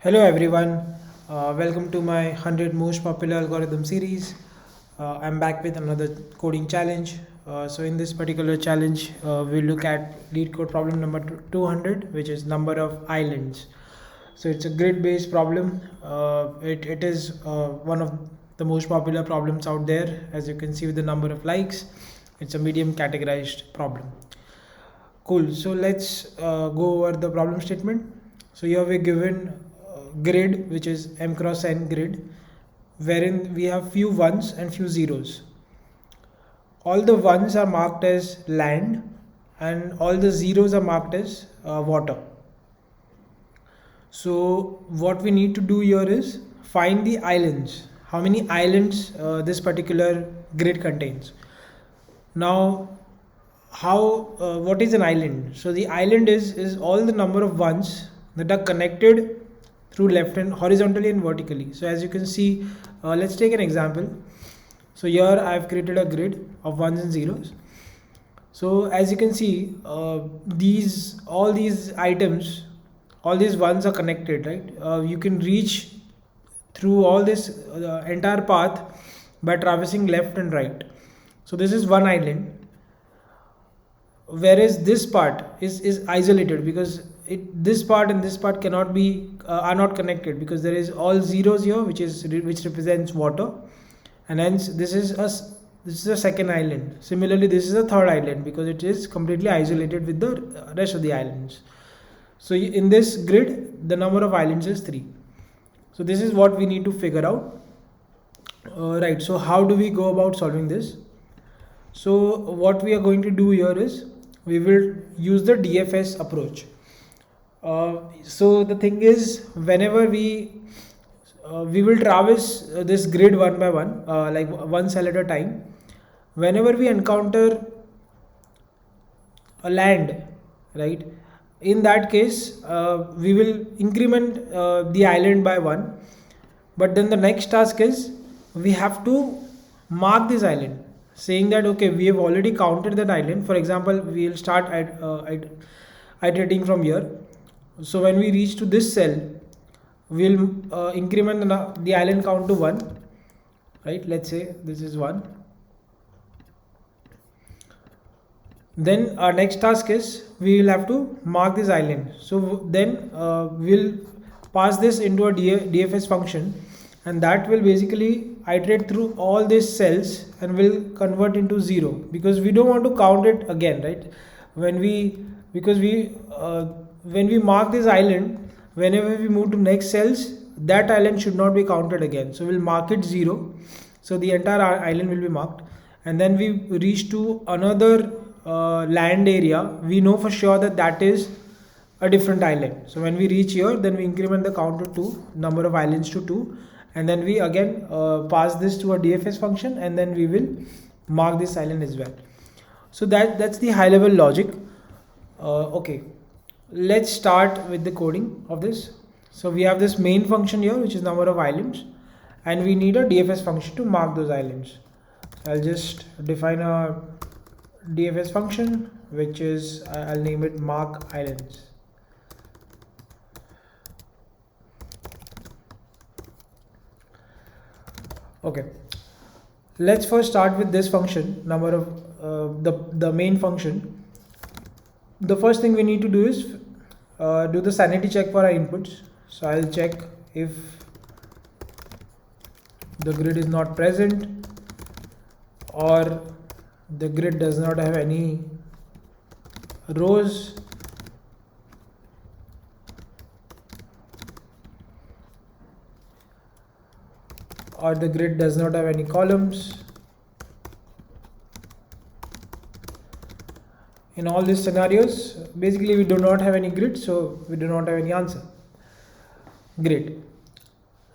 Hello everyone, welcome to my 100 most popular algorithm series. I'm back with another coding challenge. So in this particular challenge, we'll look at lead code problem number 200, which is number of islands. So it's a grid-based problem. It is one of the most popular problems out there. As you can see with the number of likes, it's a medium categorized problem. Cool. So let's go over the problem statement. So here we're given grid, which is m cross n grid, wherein we have few ones and few zeros. All the ones are marked as land, and all the zeros are marked as water. So what we need to do here is find the islands. How many islands this particular grid contains? Now, how what is an island? So the island is all the number of ones that are connected through left and horizontally and vertically. So as you can see, let's take an example. So here I've created a grid of ones and zeros. So as you can see, all these items, all these ones are connected, right? You can reach through all this entire path by traversing left and right. So this is one island, whereas this part is isolated because this part and this part cannot be are not connected because there is all zeros here, which represents water, and hence this is a second island. Similarly, this is a third island because it is completely isolated with the rest of the islands. So in this grid, the number of islands is 3. So this is what we need to figure out. Right. So how do we go about solving this? So what we are going to do here is we will use the DFS approach. So the thing is, whenever we will traverse this grid one by one, like one cell at a time. Whenever we encounter a land, right? In that case, we will increment the island by 1. But then the next task is we have to mark this island, saying that okay, we have already counted that island. For example, we will start iterating from here. So when we reach to this cell, we'll increment the island count to 1, right? Let's say this is 1. Then our next task is we will have to mark this island. So then we'll pass this into a DFS function, and that will basically iterate through all these cells and will convert into 0 because we don't want to count it again, right? When we mark this island, whenever we move to next cells, that island should not be counted again. So we'll mark it 0. So the entire island will be marked, and then we reach to another land area. We know for sure that that is a different island. So when we reach here, then we increment the count to 2, number of islands to 2, and then we again pass this to a DFS function, and then we will mark this island as well. So that's the high level logic. Okay, let's start with the coding of this. So we have this main function here, which is number of islands, and we need a DFS function to mark those islands. So I'll just define a DFS function, which is I'll name it mark islands. Okay, let's first start with this function, number of the main function. The first thing we need to do is do the sanity check for our inputs. So I'll check if the grid is not present or the grid does not have any rows, or the grid does not have any columns. In all these scenarios, basically we do not have any grid, so we do not have any answer. Great.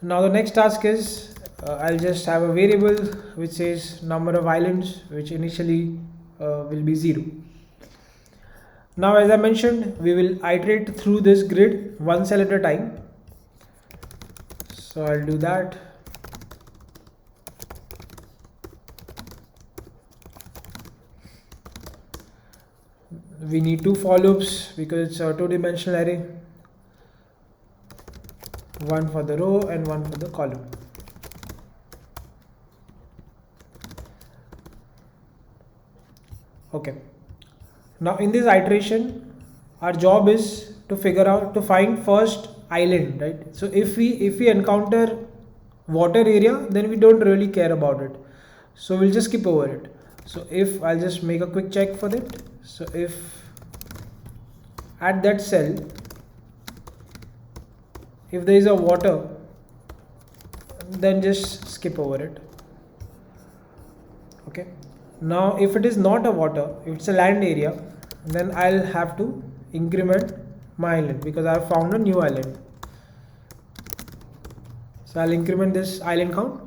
Now the next task is I'll just have a variable which says number of islands, which initially will be 0. Now as I mentioned, we will iterate through this grid one cell at a time. So I'll do that. We need 2 for loops because it's a 2-dimensional array. one for the row and one for the column. Okay, now in this iteration our job is to find first island, right? So if we encounter water area, then we don't really care about it, so we'll just skip over it. So if I'll just make a quick check for that. So if at that cell, if there is a water, then just skip over it. Okay, now if it is not a water, if it's a land area, then I'll have to increment my island because I have found a new island. So I'll increment this island count.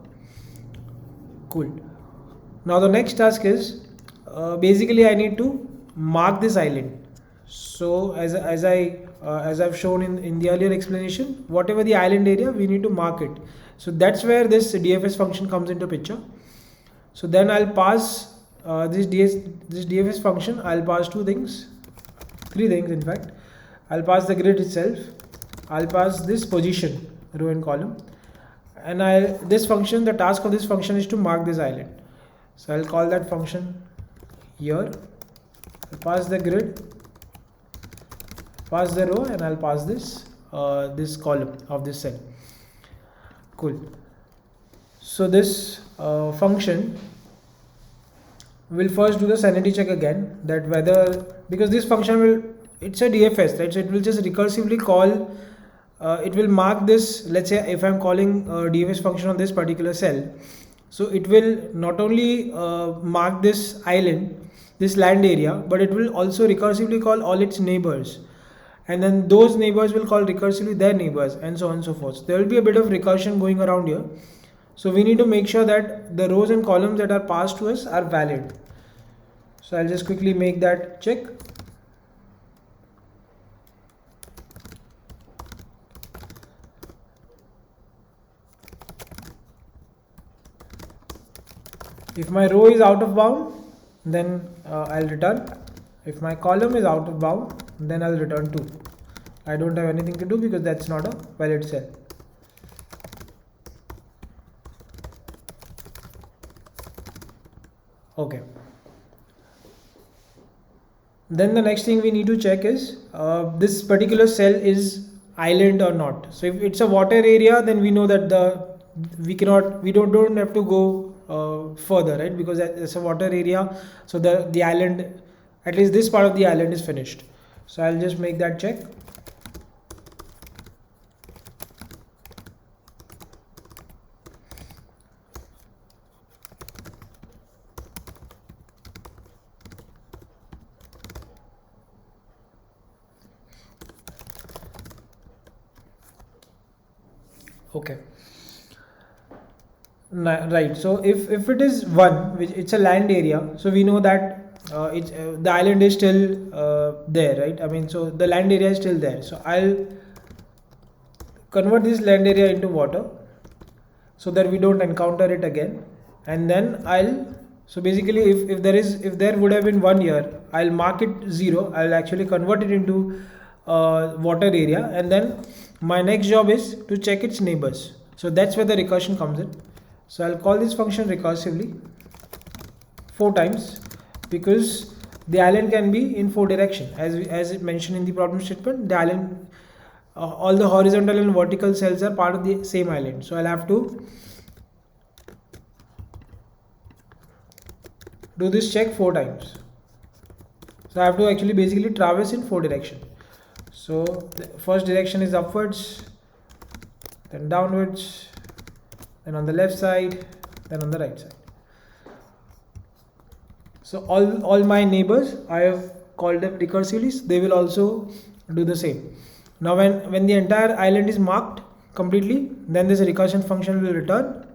Cool. Now the next task is basically I need to mark this island. So as I've shown in the earlier explanation, whatever the island area, we need to mark it. So that's where this DFS function comes into picture. So then I'll pass this DFS function. I'll pass three things in fact. I'll pass the grid itself. I'll pass this position, row and column, and this function, the task of this function is to mark this island. So I'll call that function here. I'll pass the grid, pass the row, and I'll pass this this column of this cell. Cool. So this function will first do the sanity check again, that whether, because this function will, it's a DFS, right? So it will just recursively call, it will mark this. Let's say if I'm calling a DFS function on this particular cell, so it will not only mark this island, this land area, but it will also recursively call all its neighbors, and then those neighbors will call recursively their neighbors, and so on and so forth. So there will be a bit of recursion going around here. So we need to make sure that the rows and columns that are passed to us are valid. So I'll just quickly make that check. If my row is out of bound, then I'll return. If my column is out of bound, then I'll return 2. I don't have anything to do because that's not a valid cell. Okay. Then the next thing we need to check is this particular cell is island or not. So if it's a water area, then we know that we don't have to go further, right? Because it's a water area, so the island, at least this part of the island, is finished. So I'll just make that check. Okay. Right. So if it is 1, which it's a land area, so we know that the island is still there, right? I mean, so the land area is still there. So I'll convert this land area into water so that we don't encounter it again. And then so basically if there would have been 1 here, I'll mark it 0. I'll actually convert it into water area, and then my next job is to check its neighbors. So that's where the recursion comes in. So I'll call this function recursively 4 times because the island can be in 4 directions. As it mentioned in the problem statement, the island, all the horizontal and vertical cells are part of the same island. So I'll have to do this check 4 times. So I have to actually basically traverse in 4 directions. So the first direction is upwards, then downwards, then on the left side, then on the right side. So all my neighbors, I have called them recursively, so they will also do the same. Now when the entire island is marked completely, then this recursion function will return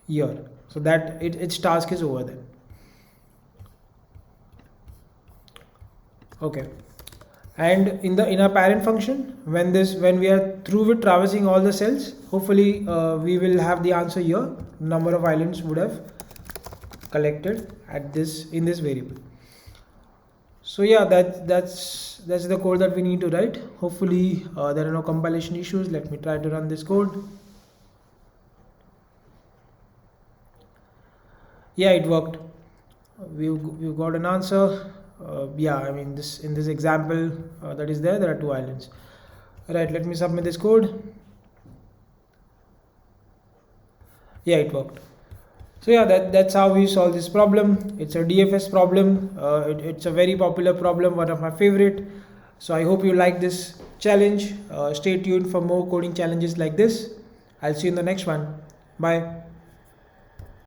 here, so that its task is over then. Okay. And in our parent function, when we are through with traversing all the cells, hopefully we will have the answer here. Number of islands would have collected in this variable. So yeah, that's the code that we need to write. Hopefully there are no compilation issues. Let me try to run this code. Yeah, it worked. We've got an answer. Yeah, I mean, this in this example that is there are two islands. Right, let me submit this code. Yeah, it worked. So yeah, that's how we solve this problem. It's a DFS problem. It's a very popular problem, one of my favorite. So I hope you like this challenge. Stay tuned for more coding challenges like this. I'll see you in the next one. Bye.